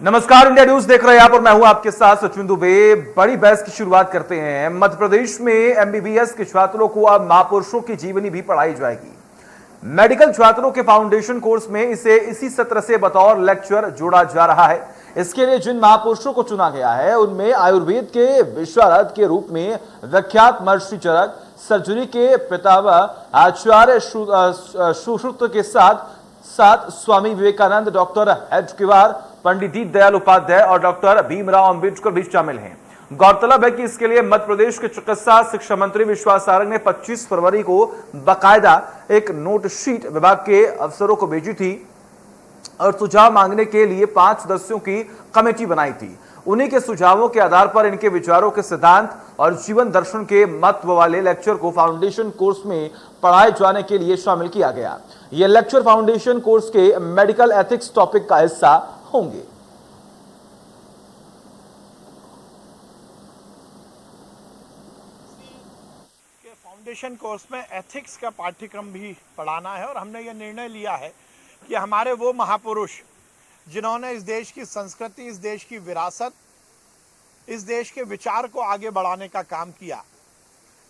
नमस्कार, India news देख रहे हैं आप और मैं हूं आपके साथ सचिन दुबे। बड़ी बहस की शुरुआत करते हैं। मध्य प्रदेश में एमबीबीएस के छात्रों को अब महापुरुषों की जीवनी भी पढ़ाई जाएगी। मेडिकल छात्रों के फाउंडेशन कोर्स में इसे इसी सत्र से बतौर लेक्चर जोड़ा जा रहा है। इसके लिए जिन महापुरुषों को चुना गया है उनमें आयुर्वेद के विशारद के रूप में विख्यात महर्षि चरक, सर्जरी के पितामह आचार्य सुश्रुत के साथ साथ स्वामी विवेकानंद, डॉक्टर हेडगेवार, पंडित दीनदयाल उपाध्याय और डॉक्टर भीमराव अंबेडकर भी शामिल हैं। गौरतलब है कि इसके लिए मध्य प्रदेश के चिकित्सा शिक्षा मंत्री विश्वास सारंग ने 25 फरवरी को बाकायदा एक नोट शीट विभाग के अफसरों को भेजी थी और सुझाव मांगने के लिए 5 सदस्यों की कमेटी बनाई थी। उन्हीं के सुझावों के आधार पर इनके विचारों के सिद्धांत और जीवन दर्शन के महत्व वाले लेक्चर को फाउंडेशन कोर्स में पढ़ाए जाने के लिए शामिल किया गया। यह लेक्चर फाउंडेशन कोर्स के मेडिकल एथिक्स टॉपिक का हिस्सा होंगे। फाउंडेशन कोर्स में एथिक्स का पाठ्यक्रम भी पढ़ाना है और हमने ये निर्णय लिया है कि हमारे वो महापुरुष जिन्होंने इस देश की संस्कृति, इस देश की विरासत, इस देश के विचार को आगे बढ़ाने का काम किया,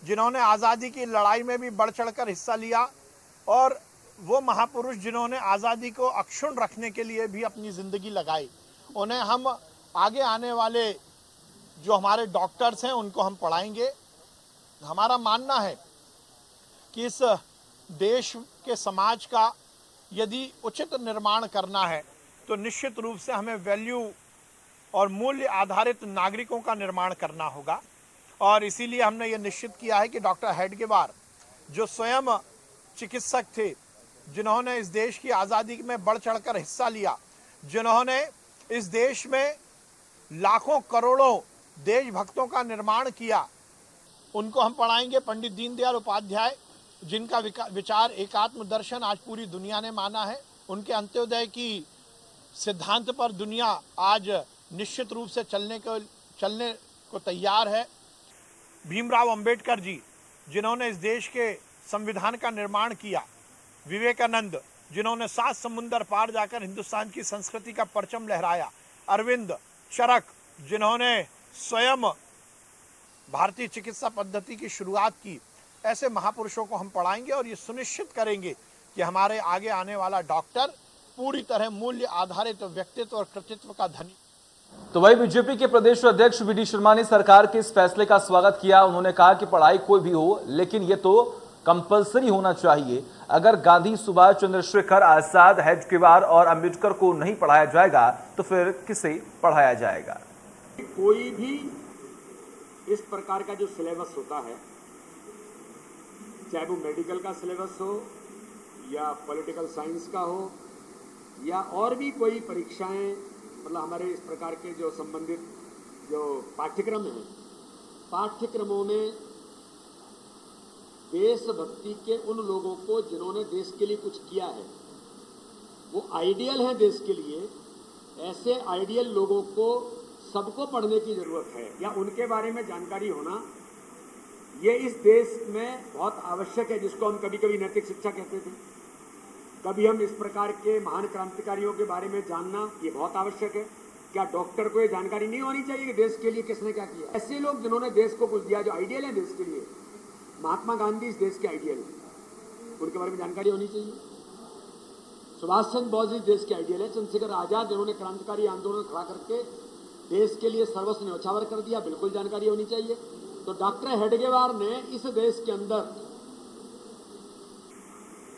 जिन्होंने आज़ादी की लड़ाई में भी बढ़ चढ़कर हिस्सा लिया और वो महापुरुष जिन्होंने आज़ादी को अक्षुण्ण रखने के लिए भी अपनी ज़िंदगी लगाई, उन्हें हम आगे आने वाले जो हमारे डॉक्टर्स हैं उनको हम पढ़ाएंगे। हमारा मानना है कि इस देश के समाज का यदि उचित निर्माण करना है तो निश्चित रूप से हमें वैल्यू और मूल्य आधारित नागरिकों का निर्माण करना होगा। और इसीलिए हमने ये निश्चित किया है कि डॉक्टर हेडगेवार जो स्वयं चिकित्सक थे, जिन्होंने इस देश की आज़ादी में बढ़ चढ़कर हिस्सा लिया, जिन्होंने इस देश में लाखों करोड़ों देशभक्तों का निर्माण किया, उनको हम पढ़ाएंगे। पंडित दीनदयाल उपाध्याय जिनका विचार एकात्म दर्शन आज पूरी दुनिया ने माना है, उनके अंत्योदय की सिद्धांत पर दुनिया आज निश्चित रूप से चलने को तैयार है। भीमराव अंबेडकर जी जिन्होंने इस देश के संविधान का निर्माण किया, विवेकानंद जिन्होंने 7 समुंदर पार जाकर हिंदुस्तान की संस्कृति का परचम लहराया, अरविंद, चरक जिन्होंने स्वयं भारतीय चिकित्सा पद्धति की शुरुआत की, ऐसे महापुरुषों को हम पढ़ाएंगे और ये सुनिश्चित करेंगे कि हमारे आगे आने वाला डॉक्टर पूरी तरह मूल्य आधारित व्यक्तित्व और कृतित्व का धनी। तो वही बीजेपी के प्रदेश अध्यक्ष वी.डी. शर्मा ने सरकार के इस फैसले का स्वागत किया। उन्होंने कहा कि पढ़ाई कोई भी हो लेकिन ये तो कंपलसरी होना चाहिए। अगर गांधी, सुभाष चंद्रशेखर आजाद, हेडगेवार और अंबेडकर को नहीं पढ़ाया जाएगा तो फिर किसे पढ़ाया जाएगा? कोई भी इस प्रकार का जो सिलेबस होता है, चाहे वो मेडिकल का सिलेबस हो या पॉलिटिकल साइंस का हो या और भी कोई परीक्षाएं, मतलब हमारे इस प्रकार के जो संबंधित जो पाठ्यक्रम हैं, पाठ्यक्रमों में देशभक्ति के उन लोगों को जिन्होंने देश के लिए कुछ किया है, वो आइडियल हैं देश के लिए, ऐसे आइडियल लोगों को सबको पढ़ने की ज़रूरत है या उनके बारे में जानकारी होना ये इस देश में बहुत आवश्यक है, जिसको हम कभी कभी नैतिक शिक्षा कहते थे। कभी हम इस प्रकार के महान क्रांतिकारियों के बारे में जानना ये बहुत आवश्यक है। क्या डॉक्टर को ये जानकारी नहीं होनी चाहिए कि देश के लिए किसने क्या किया? ऐसे लोग जिन्होंने देश को कुछ दिया, जो आइडियल है देश के लिए, महात्मा गांधी इस देश के आइडियल हैं, उनके बारे में जानकारी होनी चाहिए। सुभाष चंद्र बोस इस देश के आइडियल है। चंद्रशेखर आजाद जिन्होंने क्रांतिकारी आंदोलन खड़ा करके देश के लिए सर्वस्व न्यौछावर कर दिया, बिल्कुल जानकारी होनी चाहिए। तो डॉक्टर हेडगेवार ने इस देश के अंदर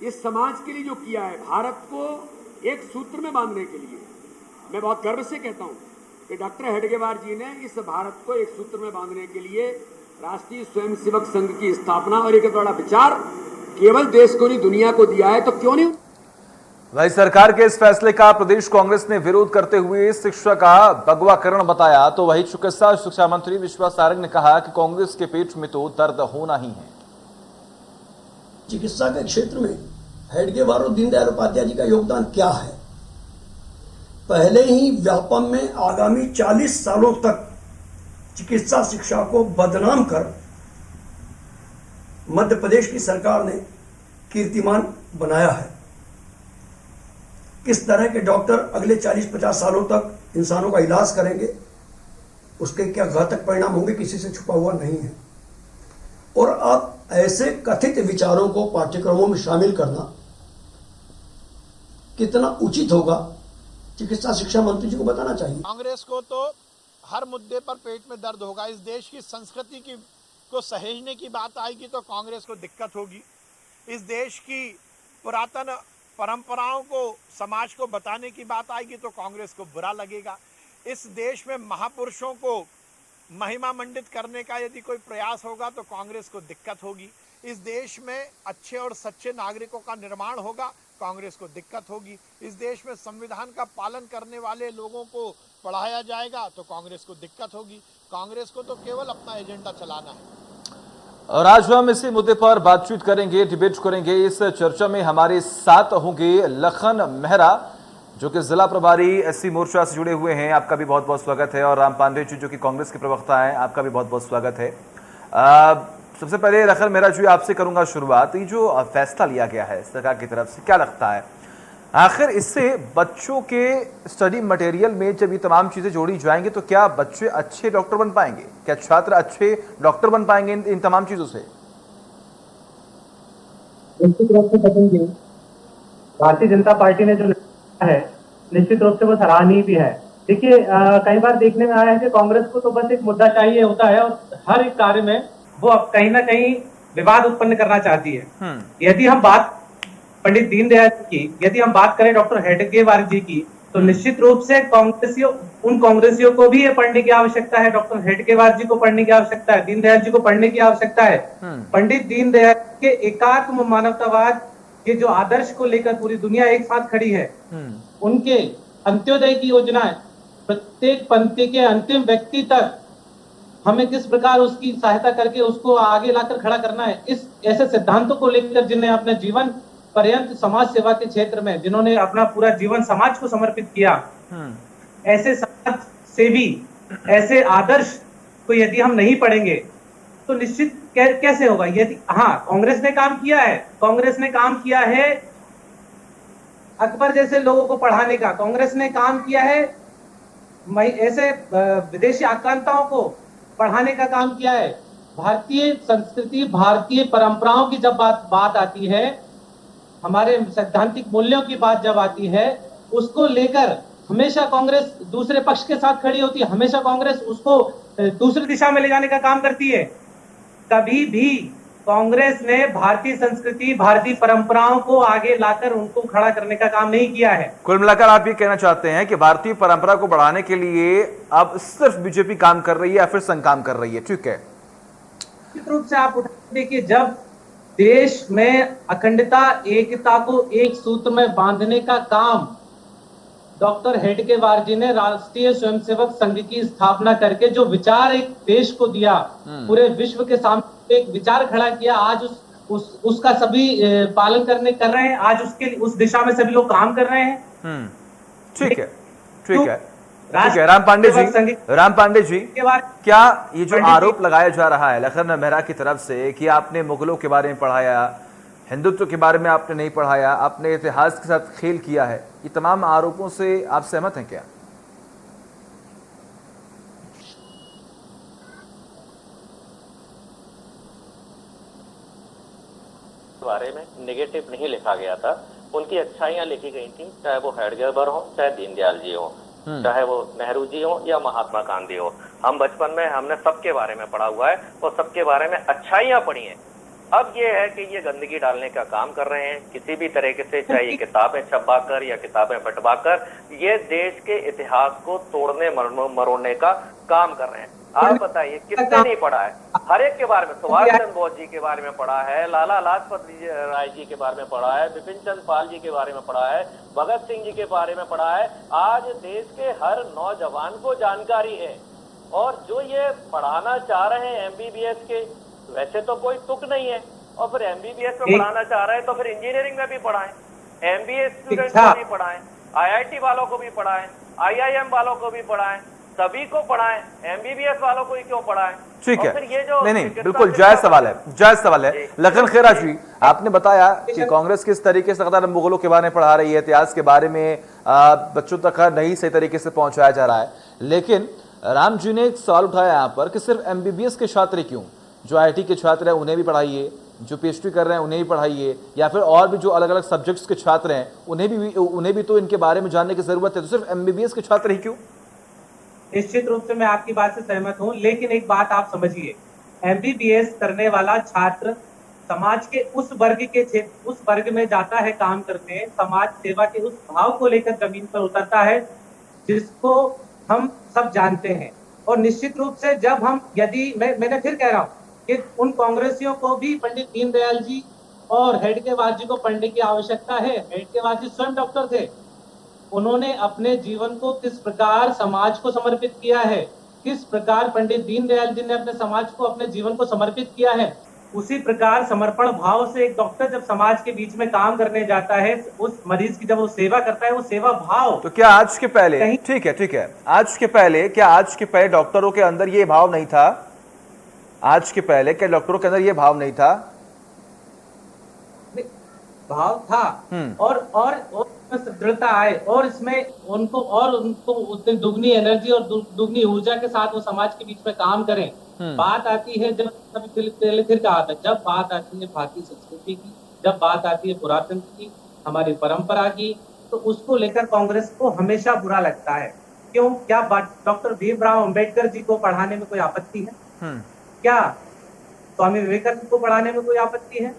इस समाज के लिए जो किया है, भारत को एक सूत्र में बांधने के लिए, मैं बहुत गर्व से कहता हूं कि डॉक्टर हेडगेवार जी ने इस भारत को एक सूत्र में बांधने के लिए राष्ट्रीय स्वयंसेवक संघ की स्थापना और एक बड़ा विचार केवल देश को नहीं दुनिया को दिया है, तो क्यों नहीं? वही सरकार के इस फैसले का प्रदेश कांग्रेस ने विरोध करते हुए शिक्षा का भगवाकरण बताया। तो वही चिकित्सा शिक्षा मंत्री विश्वास सारंग ने कहा कि कांग्रेस के पेट में तो दर्द होना ही है। चिकित्सा के क्षेत्र में हेडगेवार और दीनदयाल उपाध्याय जी का योगदान क्या है? पहले ही व्यापम में आगामी 40 सालों तक चिकित्सा शिक्षा को बदनाम कर मध्य प्रदेश की सरकार ने कीर्तिमान बनाया है। किस तरह के डॉक्टर अगले 40-50 सालों तक इंसानों का इलाज करेंगे, उसके क्या घातक परिणाम होंगे किसी से छुपा हुआ नहीं है। और अब ऐसे कथित विचारों को पाठ्यक्रमों में शामिल करना कितना उचित होगा, चिकित्सा शिक्षा मंत्री जी को बताना चाहिए। कांग्रेस को तो हर मुद्दे पर पेट में दर्द होगा। इस देश की संस्कृति की को सहेजने की बात आएगी तो कांग्रेस को दिक्कत होगी। इस देश की पुरातन परंपराओं को समाज को बताने की बात आएगी तो कांग्रेस को बुरा लगेगा। इस देश में महापुरुषों को महिमा मंडित करने का यदि कोई प्रयास होगा तो कांग्रेस को दिक्कत होगी। इस देश में अच्छे और सच्चे नागरिकों का निर्माण होगा, कांग्रेस को दिक्कत होगी। इस देश में संविधान का पालन करने वाले लोगों को पढ़ाया जाएगा तो कांग्रेस को दिक्कत होगी। कांग्रेस को तो केवल अपना एजेंडा चलाना है। और आज हम इसी मुद्दे पर बातचीत करेंगे, डिबेट करेंगे। इस चर्चा में हमारे साथ होंगे लखन मेहरा, जो कि जिला प्रभारी एससी मोर्चा से जुड़े हुए हैं, आपका भी बहुत बहुत स्वागत है। और राम पांडे जी, जो कि कांग्रेस के प्रवक्ता हैं, आपका भी बहुत बहुत स्वागत है। सबसे पहले लखन मेहरा जी, आपसे करूंगा शुरुआत। ये जो फैसला लिया गया है सरकार की तरफ से, क्या लगता है आखिर इससे बच्चों के स्टडी मटेरियल में जब ये तमाम चीजें जोड़ी जाएंगी तो क्या बच्चे अच्छे डॉक्टर बन पाएंगे? क्या छात्र अच्छे डॉक्टर बन पाएंगे इन तमाम चीजों से? निश्चित रूप से बनेंगे। भारतीय जनता पार्टी ने जो लिया है निश्चित रूप से वो सराहनीय भी है। देखिए, कई बार देखने में आया है कि कांग्रेस को तो बस एक मुद्दा चाहिए होता है और हर एक कार्य में वो अब कहीं ना कहीं विवाद उत्पन्न करना चाहती है। यदि हम बात पंडित दीनदयाल की, यदि हम बात करें डॉक्टर हेडगेवार जी की, तो निश्चित रूप से उन कांग्रेसियों को भी ये पढ़ने की आवश्यकता है। डॉक्टर हेडगेवार जी को पढ़ने की आवश्यकता है, दीनदयाल जी को पढ़ने की आवश्यकता है। पंडित दीनदयाल के एकात्म मानवतावाद के जो आदर्श को लेकर पूरी दुनिया एक साथ खड़ी है, उनके अंत्योदय की योजनाएं प्रत्येक पंक्ति के अंतिम व्यक्ति तक हमें किस प्रकार उसकी सहायता करके उसको आगे लाकर खड़ा करना है, इस ऐसे सिद्धांतों को लेकर जिन्हें अपने जीवन पर्यंत समाज सेवा के क्षेत्र में जिन्होंने अपना पूरा जीवन समाज को समर्पित किया, ऐसे समाज सेवी, ऐसे आदर्श को यदि हम नहीं पढ़ेंगे तो निश्चित कैसे होगा। यदि कांग्रेस ने काम किया है, कांग्रेस ने काम किया है अकबर जैसे लोगों को पढ़ाने का, कांग्रेस ने काम किया है ऐसे विदेशी आक्रांताओं को पढ़ाने का काम किया है। भारतीय संस्कृति, भारतीय परंपराओं की जब बात आती है, हमारे सैद्धांतिक मूल्यों की बात जब आती है, उसको लेकर हमेशा कांग्रेस दूसरे पक्ष के साथ खड़ी होती है। हमेशा कांग्रेस उसको दूसरी दिशा में ले जाने का काम करती है। कभी भी कांग्रेस ने भारतीय संस्कृति, भारतीय परंपराओं को आगे लाकर उनको खड़ा करने का काम नहीं किया है। कुल मिलाकर आप ये कहना चाहते हैं कि भारतीय परंपरा को बढ़ाने के लिए अब सिर्फ बीजेपी काम कर रही है या फिर संघ काम कर रही है? ठीक है, निश्चित रूप से आप देखिए, जब देश में अखंडता, एकता को एक सूत्र में बांधने का काम डॉक्टर हेडगेवार जी ने राष्ट्रीय स्वयंसेवक संघ की स्थापना करके जो विचार एक देश को दिया, पूरे विश्व के सामने एक विचार खड़ा किया, आज उसका सभी पालन कर रहे हैं। आज उस दिशा में सभी लोग काम कर रहे हैं। ठीक है, ठीक है, ठीक है। राम पांडे जी, क्या ये जो आरोप लगाया जा रहा है लखन मेहरा की तरफ से कि आपने मुगलों के बारे में पढ़ाया, हिंदुत्व के बारे में आपने नहीं पढ़ाया, आपने इतिहास के साथ खेल किया है, ये तमाम आरोपों से आप सहमत हैं क्या? बारे में नेगेटिव नहीं लिखा गया था, उनकी अच्छाइयां लिखी गई थी, चाहे वो हेडगेवार हो, चाहे दीनदयाल जी हो, चाहे वो नेहरू जी हो या महात्मा गांधी हो। हम बचपन में हमने सबके बारे में पढ़ा हुआ है और सबके बारे में अच्छाइयां पढ़ी हैं। अब ये है कि ये गंदगी डालने का काम कर रहे हैं किसी भी तरीके से, चाहे ये किताबें छपवाकर या किताबें बंटवाकर, ये देश के इतिहास को तोड़ने मरोड़ने का काम कर रहे हैं। आप बताइए किसने नहीं पढ़ा है? हर एक के बारे में, सुभाष चंद्र बोस जी के बारे में पढ़ा है, लाला लाजपत राय जी के बारे में पढ़ा है, बिपिन चंद्र पाल जी के बारे में पढ़ा है, भगत सिंह जी के बारे में पढ़ा है। आज देश के हर नौजवान को जानकारी है। और जो ये पढ़ाना चाह रहे हैं एमबीबीएस के, वैसे तो कोई तुक नहीं है, और फिर एमबीबीएस में पढ़ाना चाह रहे हैं तो फिर इंजीनियरिंग में भी पढ़ाएं, एमबीए स्टूडेंट्स को भी पढ़ाएं, आईआईटी वालों को भी पढ़ाएं, आईआईएम वालों को भी पढ़ाएं, सभी को पढ़ाएं, एमबीबीएस वालों को ही क्यों पढ़ाएं? ठीक और है, फिर ये जो नहीं बिल्कुल जायज सवाल है, जायज सवाल है। लखन खेरा जी, आपने बताया कि कांग्रेस किस तरीके से लगातार मुगलों के बारे में पढ़ा रही है, इतिहास के बारे में बच्चों तक नहीं सही तरीके से पहुंचाया जा रहा है, लेकिन राम जी ने एक सवाल उठाया यहाँ पर कि सिर्फ एमबीबीएस के छात्र क्यों, जो आईटी के छात्र हैं उन्हें भी पढ़ाइए, जो पीएचडी कर रहे हैं उन्हें भी पढ़ाइए, या फिर और भी जो अलग अलग सब्जेक्ट्स के छात्र हैं उन्हें भी तो इनके बारे में जानने की जरूरत है, तो सिर्फ एमबीबीएस के छात्र ही क्यों? निश्चित रूप से मैं आपकी बात से सहमत हूं, लेकिन एक बात आप समझिए, एमबीबीएस करने वाला छात्र समाज के उस वर्ग में जाता है काम करने, समाज सेवा के उस भाव को लेकर जमीन पर उतरता है जिसको हम सब जानते हैं। और निश्चित रूप से जब हम मैंने फिर कह रहा हूं कि उन कांग्रेसियों को भी पंडित दीनदयाल जी और हेडगेवार जी को पढ़ने की आवश्यकता है। हेडगेवार जी स्वयं डॉक्टर थे, उन्होंने अपने जीवन को किस प्रकार समाज को समर्पित किया है, किस प्रकार पंडित दीनदयाल जी ने अपने समाज को, अपने जीवन को समर्पित किया है, उसी प्रकार समर्पण भाव से एक डॉक्टर जब समाज के बीच में काम करने जाता है, उस मरीज की जब वो सेवा करता है, वो सेवा भाव। तो क्या आज के पहले, ठीक है, आज के पहले डॉक्टरों के अंदर ये भाव नहीं था? आज के पहले क्या डॉक्टरों के अंदर ये भाव नहीं था? भाव था, और दृढ़ता आए, और इसमें उनको उतनी दुगनी एनर्जी और दुगनी ऊर्जा के साथ वो समाज के बीच में काम करें। बात आती है, जब पहले फिर कहा था, जब बात आती है भारतीय संस्कृति की, जब बात आती है पुरातन की, हमारी परंपरा की, तो उसको लेकर कांग्रेस को हमेशा बुरा लगता है। क्यों? क्या डॉक्टर भीमराव अंबेडकर जी को पढ़ाने में कोई आपत्ति है? क्या स्वामी विवेकानंद को पढ़ाने में कोई आपत्ति है?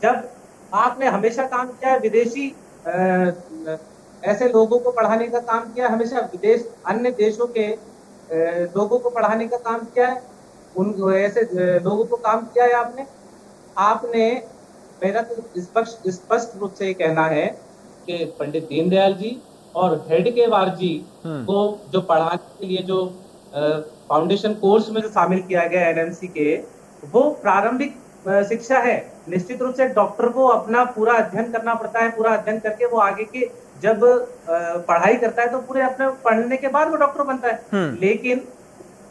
जब आपने हमेशा काम किया है विदेशी ऐसे लोगों को पढ़ाने का काम किया, हमेशा अन्य देशों के लोगों को पढ़ाने का काम किया है, उन ऐसे लोगों को काम किया है आपने मेरा तो स्पष्ट रूप से ये कहना है कि पंडित दीनदयाल जी और हेडगेवार जी को जो पढ़ाने के लिए जो फाउंडेशन कोर्स में जो शामिल किया गया एनएमसी के, वो प्रारंभिक शिक्षा है। निश्चित रूप से डॉक्टर को अपना पूरा अध्ययन करना पड़ता है, पूरा अध्ययन करके वो आगे के जब पढ़ाई करता है तो पूरे अपने पढ़ने के बाद वो डॉक्टर बनता है। लेकिन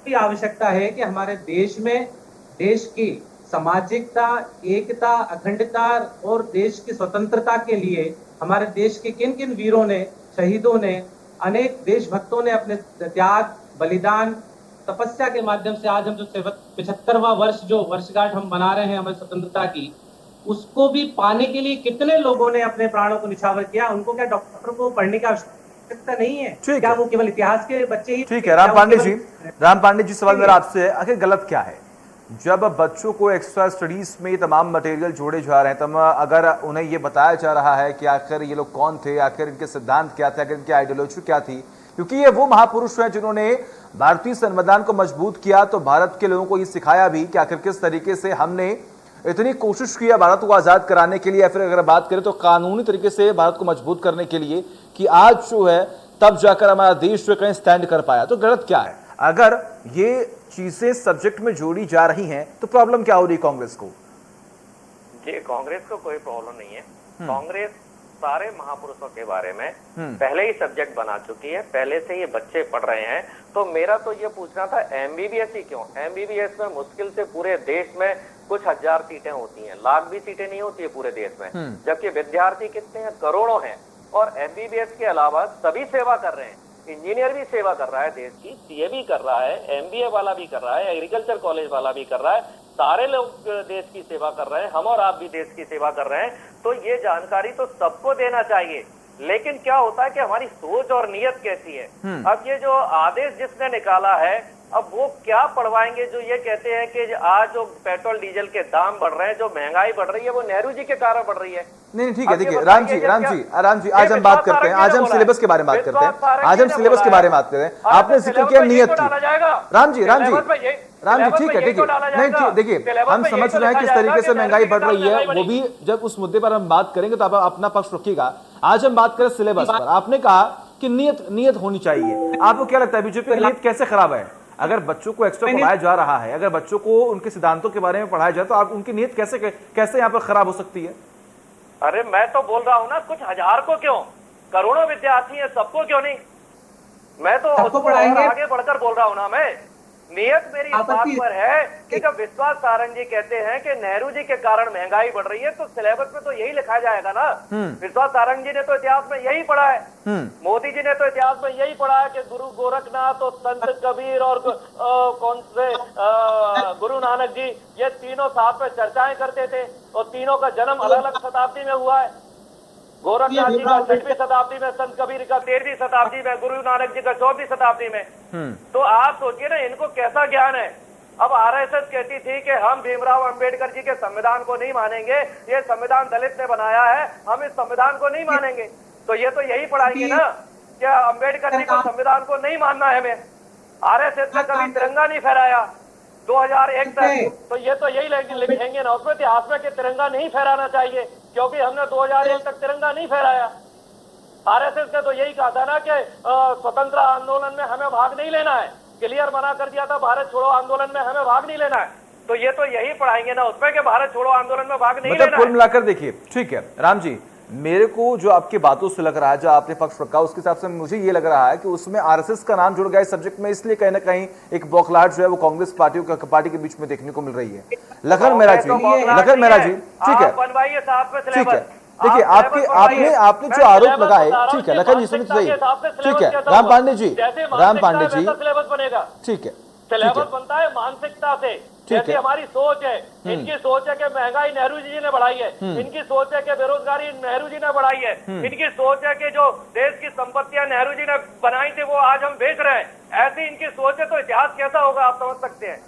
भी आवश्यकता है कि हमारे देश में देश की सामाजिकता, एकता, अखंडता और देश की स्वतंत्रता के लिए हमारे देश के किन किन वीरों ने, शहीदों ने, अनेक देशभक्तों ने अपने त्याग, बलिदान, तपस्या के माध्यम से आज हम जो 75वां वर्ष जो वर्षगांठ हम मना रहे हैं हमारी स्वतंत्रता की, उसको भी पाने के लिए कितने लोगों ने अपने प्राणों को निछावर किया। उनको क्या डॉक्टर को पढ़ने की आवश्यकता नहीं है? क्या वो केवल इतिहास के बच्चे ही? ठीक है, राम पांडे जी सवाल मेरा आपसे, आखिर गलत क्या है जब बच्चों को एक्स्ट्रा स्टडीज में तमाम मटेरियल जोड़े जा रहे हैं, तब अगर उन्हें ये बताया जा रहा है कि आखिर ये लोग कौन थे, आखिर इनके सिद्धांत क्या थे, आखिर इनकी आइडियोलॉजी क्या थी, क्योंकि ये वो महापुरुष हैं जिन्होंने भारतीय संविधान को मजबूत किया, तो भारत के लोगों को ये सिखाया भी कि आखिर किस तरीके से हमने इतनी कोशिश किया भारत को आजाद कराने के लिए, या फिर अगर बात करें तो कानूनी तरीके से भारत को मजबूत करने के लिए, कि आज जो है तब जाकर हमारा देश जो कहीं स्टैंड कर पाया। तो गलत क्या है? अगर ये चीजें सब्जेक्ट में जोड़ी जा रही हैं तो प्रॉब्लम क्या हो रही कांग्रेस को? जी, कांग्रेस को कोई प्रॉब्लम नहीं है। कांग्रेस सारे महापुरुषों के बारे में पहले ही सब्जेक्ट बना चुकी है, पहले से ये बच्चे पढ़ रहे हैं। तो मेरा तो ये पूछना था, एमबीबीएस ही क्यों? एमबीबीएस में मुश्किल से पूरे देश में कुछ हजार सीटें होती हैं, लाख भी सीटें नहीं होती है पूरे देश में, जबकि विद्यार्थी कितने हैं? करोड़ों हैं। और एमबीबीएस के अलावा सभी सेवा कर रहे हैं, इंजीनियर भी सेवा कर रहा है देश की, सीए भी कर रहा है, एमबीए वाला भी कर रहा है, एग्रीकल्चर कॉलेज वाला भी कर रहा है, सारे लोग देश की सेवा कर रहे हैं, हम और आप भी देश की सेवा कर रहे हैं। तो ये जानकारी तो सबको देना चाहिए, लेकिन क्या होता है कि हमारी सोच और नीयत कैसी है। अब ये जो आदेश जिसने निकाला है, अब वो क्या पढ़वाएंगे जो ये कहते हैं कि आज जो पेट्रोल डीजल के दाम बढ़ रहे हैं, जो महंगाई बढ़ रही है, वो नेहरू जी के कारण बढ़ रही है। नहीं ठीक है, देखिए राम जी आज हम बात करते हैं, आज हम सिलेबस के बारे में बात करते हैं, आज हम सिलेबस के बारे में बात करते हैं। आपने जिक्र किया नियत की, राम जी ठीक है, नहीं ठीक, देखिए हम समझ रहे हैं किस तरीके से महंगाई बढ़ रही है, वो भी जब उस मुद्दे पर हम बात करेंगे तो आप अपना पक्ष रखिएगा। आज हम बात करें सिलेबस पर। आपने कहा कि नियत होनी चाहिए, आपको क्या लगता है बीजेपी की नियत कैसे खराब है? अगर बच्चों को एक्स्ट्रा पढ़ाया जा रहा है, अगर बच्चों को उनके सिद्धांतों के बारे में पढ़ाया जाए, तो आप उनकी नियत कैसे यहाँ पर खराब हो सकती है? अरे मैं तो बोल रहा हूँ ना, कुछ हजार को क्यों, करोड़ों विद्यार्थी हैं, सबको क्यों नहीं? मैं तो सबको उसको और पढ़ाएंगे। आगे बढ़कर बोल रहा हूं ना। मैं नियत मेरी इस बात आपत्ति- पर है कि जब विश्वास सारंग जी कहते हैं कि नेहरू जी के कारण महंगाई बढ़ रही है, तो सिलेबस में तो यही लिखा जाएगा ना। विश्वास सारंग जी ने तो इतिहास में यही पढ़ा है, मोदी जी ने तो इतिहास में यही पढ़ा है कि गुरु गोरखनाथ और संत कबीर और कौन से गुरु नानक जी, ये तीनों साथ में चर्चाएं करते थे और तीनों का जन्म अलग अलग शताब्दी में हुआ है। गोरखनाथ जी का 6वीं शताब्दी में, संत कबीर का 13वीं शताब्दी में, गुरु नानक जी का 14वीं शताब्दी में। तो आप सोचिए ना, इनको कैसा ज्ञान है। अब आरएसएस कहती थी कि हम भीमराव अंबेडकर जी के संविधान को नहीं मानेंगे, ये संविधान दलित ने बनाया है, हम इस संविधान को नहीं मानेंगे। तो ये तो यही पढ़ाएंगे ना कि अंबेडकर जी को संविधान को नहीं मानना है हमें। आरएसएस ने कभी तिरंगा नहीं फहराया 2001 तक, तो ये तो यही लिखेंगे ना उसमें इतिहास में कि तिरंगा नहीं फहराना चाहिए, क्योंकि हमने 2001 तक तिरंगा नहीं फहराया। आरएसएस ने तो यही कहा था ना कि स्वतंत्र आंदोलन में हमें भाग नहीं लेना है, क्लियर मना कर दिया था भारत छोड़ो आंदोलन में हमें भाग नहीं लेना है। तो ये तो यही पढ़ाएंगे ना उसमें कि भारत छोड़ो आंदोलन में भाग नहीं लेना है। कुल मिलाकर देखिए, ठीक है राम जी, मेरे को जो आपकी बातों से लग रहा है, जो आपने पक्ष रखा, उसके हिसाब से मुझे ये लग रहा है कि उसमें आरएसएस का नाम जुड़ गया इस सब्जेक्ट में, इसलिए कहीं ना कहीं एक बौखलाहट जो है वो कांग्रेस पार्टी के बीच में देखने को मिल रही है। लखन मेहरा जी, ठीक है, बनवाइए साथ में ठीक है, सिलेबस। देखिए आपने जो आरोप लगाए, ठीक है लखन जी सुनिए, ठीक है राम पांडे जी, सिलेबस बनेगा, ठीक है, सिलेबस बनता है मानसिकता से। जैसे हमारी सोच है, इनकी सोच है कि महंगाई नेहरू जी ने बढ़ाई है, इनकी सोच है कि बेरोजगारी नेहरू जी ने बढ़ाई है, इनकी सोच है कि जो देश की संपत्तियां नेहरू जी ने बनाई थी वो आज हम बेच रहे हैं। ऐसी इनकी सोच है, तो इतिहास कैसा होगा आप समझ सकते हैं।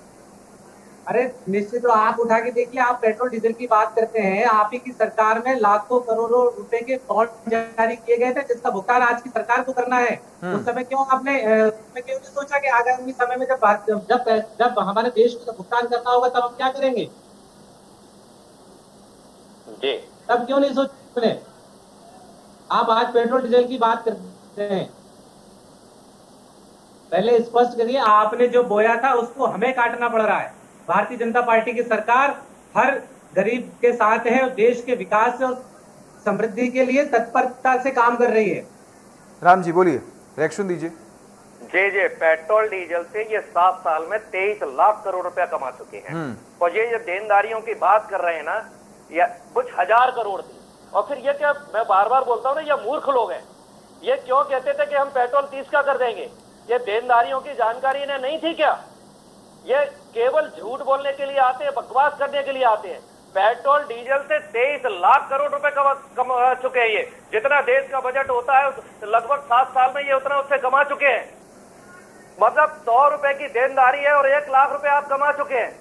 अरे निश्चित, तो आप उठा के देखिए, आप पेट्रोल डीजल की बात करते हैं, आप ही की सरकार में लाखों करोड़ों रुपए के बॉन्ड जारी किए गए थे, जिसका भुगतान आज की सरकार को करना है। उस समय क्यों आपने क्यों नहीं सोचा कि आगामी समय में जब हमारे देश को भुगतान करना होगा तब हम क्या करेंगे जी, तब क्यों नहीं सोचे? आप आज पेट्रोल डीजल की बात करते हैं, पहले स्पष्ट करिए, आपने जो बोया था उसको हमें काटना पड़ रहा है। भारतीय जनता पार्टी की सरकार हर गरीब के साथ है और देश के विकास और समृद्धि के लिए तत्परता से काम कर रही है। राम जी बोलिए, रिएक्शन दीजिए। जी, पेट्रोल डीजल से ये 7 साल में 23 लाख करोड़ रुपया कमा चुके हैं। और ये देनदारियों की बात कर रहे हैं ना, या कुछ हजार करोड़ थी। और फिर ये क्या, मैं बार बार बोलता हूँ ना, ये मूर्ख लोग हैं। ये क्यों कहते थे कि हम पेट्रोल 30 का कर देंगे? ये देनदारियों की जानकारी इन्हें नहीं थी क्या? ये केवल झूठ बोलने के लिए आते हैं, बकवास करने के लिए आते हैं। पेट्रोल डीजल से 23 लाख करोड़ रुपए कमा चुके हैं। ये जितना देश का बजट होता है लगभग 7 साल में ये उतना उससे कमा चुके हैं। मतलब 100 रुपए की देनदारी है और 1 लाख रुपए आप कमा चुके हैं।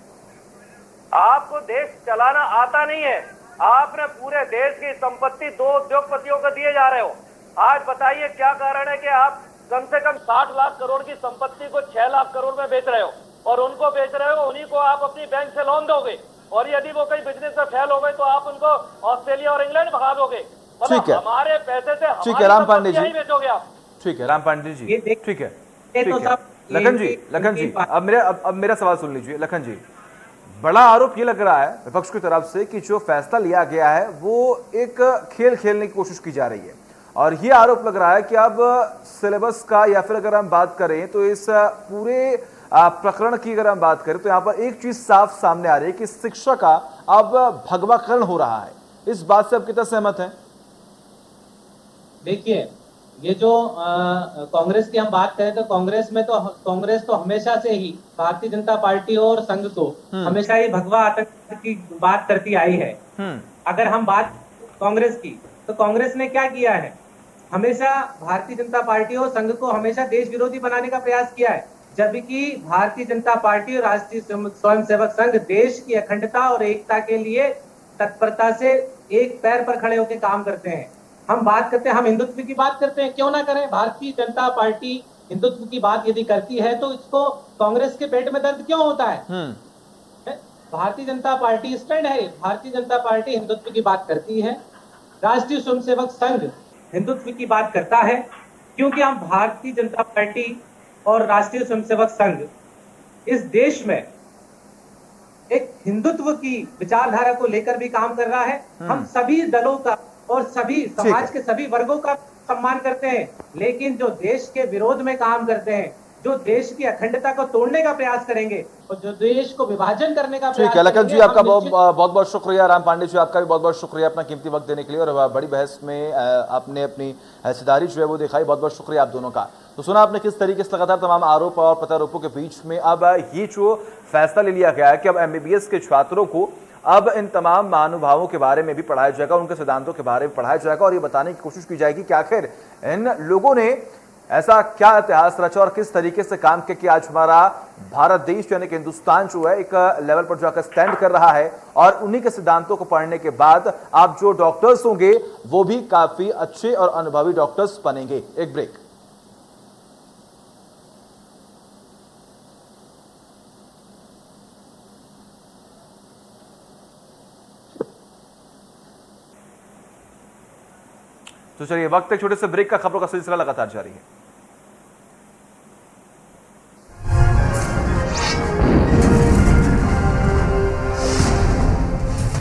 आपको देश चलाना आता नहीं है, आपने पूरे देश की संपत्ति 2 उद्योगपतियों को दिए जा रहे हो। आज बताइए क्या कारण है कि आप कम से कम 60 लाख करोड़ की संपत्ति को 6 लाख करोड़ में बेच रहे हो, और उनको बेच रहे हो, उन्हीं को आप अपनी बैंक से लोन दोगे, और यदि वो कहीं बिजनेस में फेल हो गए तो आप उनको ऑस्ट्रेलिया और इंग्लैंड भगा दोगे। ठीक है, हमारे पैसे से ठीक है राम पांडे जी, बेचोगे आप। ठीक है राम पांडे जी, ठीक है, तो लखन जी अब मेरा सवाल सुन लीजिए। लखन जी, बड़ा आरोप ये लग रहा है विपक्ष की तरफ से कि जो फैसला लिया गया है वो एक खेल खेलने की कोशिश की जा रही है, और ये आरोप लग रहा है कि अब सिलेबस का, या फिर अगर हम बात करें तो इस पूरे प्रकरण की अगर हम बात करें तो यहाँ पर एक चीज साफ सामने आ रही है कि शिक्षा का अब भगवाकरण हो रहा है। इस बात से आप कितना सहमत हैं? देखिए, ये जो कांग्रेस की हम बात करें तो कांग्रेस तो हमेशा से ही भारतीय जनता पार्टी और संघ को हमेशा ही भगवा आतंक की बात करती आई है। अगर हम बात कांग्रेस की, तो कांग्रेस ने क्या किया है? हमेशा भारतीय जनता पार्टी और संघ को हमेशा देश विरोधी बनाने का प्रयास किया है, जबकि भारतीय जनता पार्टी और राष्ट्रीय स्वयंसेवक संघ देश की अखंडता और एकता के लिए तत्परता से एक पैर पर खड़े होकर काम करते हैं। हम बात करते हैं, हम हिंदुत्व की बात करते हैं, क्यों ना करें? भारतीय जनता पार्टी हिंदुत्व की बात यदि करती है तो इसको कांग्रेस के पेट में दर्द क्यों होता है? भारतीय जनता पार्टी स्टैंड है, भारतीय जनता पार्टी हिंदुत्व की बात करती है, राष्ट्रीय स्वयंसेवक संघ हिंदुत्व की बात करता है, क्योंकि हम भारतीय जनता पार्टी और राष्ट्रीय स्वयंसेवक संघ इस देश में एक हिंदुत्व की विचारधारा को लेकर भी काम कर रहा है। हम सभी दलों का और सभी समाज के सभी वर्गों का सम्मान करते हैं, लेकिन जो देश के विरोध में काम करते हैं, जो देश की अखंडता को तोड़ने का प्रयास करेंगे और जो देश को विभाजन करने का ठीक प्रयास है लखन करेंगे, जी, आपका हम बहुत निश्चित बहुत बहुत शुक्रिया। राम पांडे जी, आपका भी बहुत बहुत शुक्रिया अपना कीमती वक्त देने के लिए, और बड़ी बहस में आपने अपनी हिस्सेदारी जो है वो दिखाई। बहुत बहुत शुक्रिया आप दोनों का। तो सुना आपने किस तरीके से लगातार तमाम आरोप और प्रत्यारोपों के बीच में अब ये जो फैसला ले लिया गया है कि अब एमबीबीएस के छात्रों को अब इन तमाम महानुभावों के बारे में भी पढ़ाया जाएगा, उनके सिद्धांतों के बारे में पढ़ाया जाएगा, और ये बताने की कोशिश की जाएगी कि आखिर इन लोगों ने ऐसा क्या इतिहास रचा और किस तरीके से काम किया कि आज हमारा भारत देश यानी कि हिंदुस्तान जो है एक लेवल पर जाकर स्टैंड कर रहा है। और उन्हीं के सिद्धांतों को पढ़ने के बाद आप जो डॉक्टर्स होंगे वो भी काफी अच्छे और अनुभवी डॉक्टर्स बनेंगे। एक ब्रेक। तो चलिए, वक्त एक छोटे से ब्रेक का, खबरों का सिलसिला लगातार जारी है।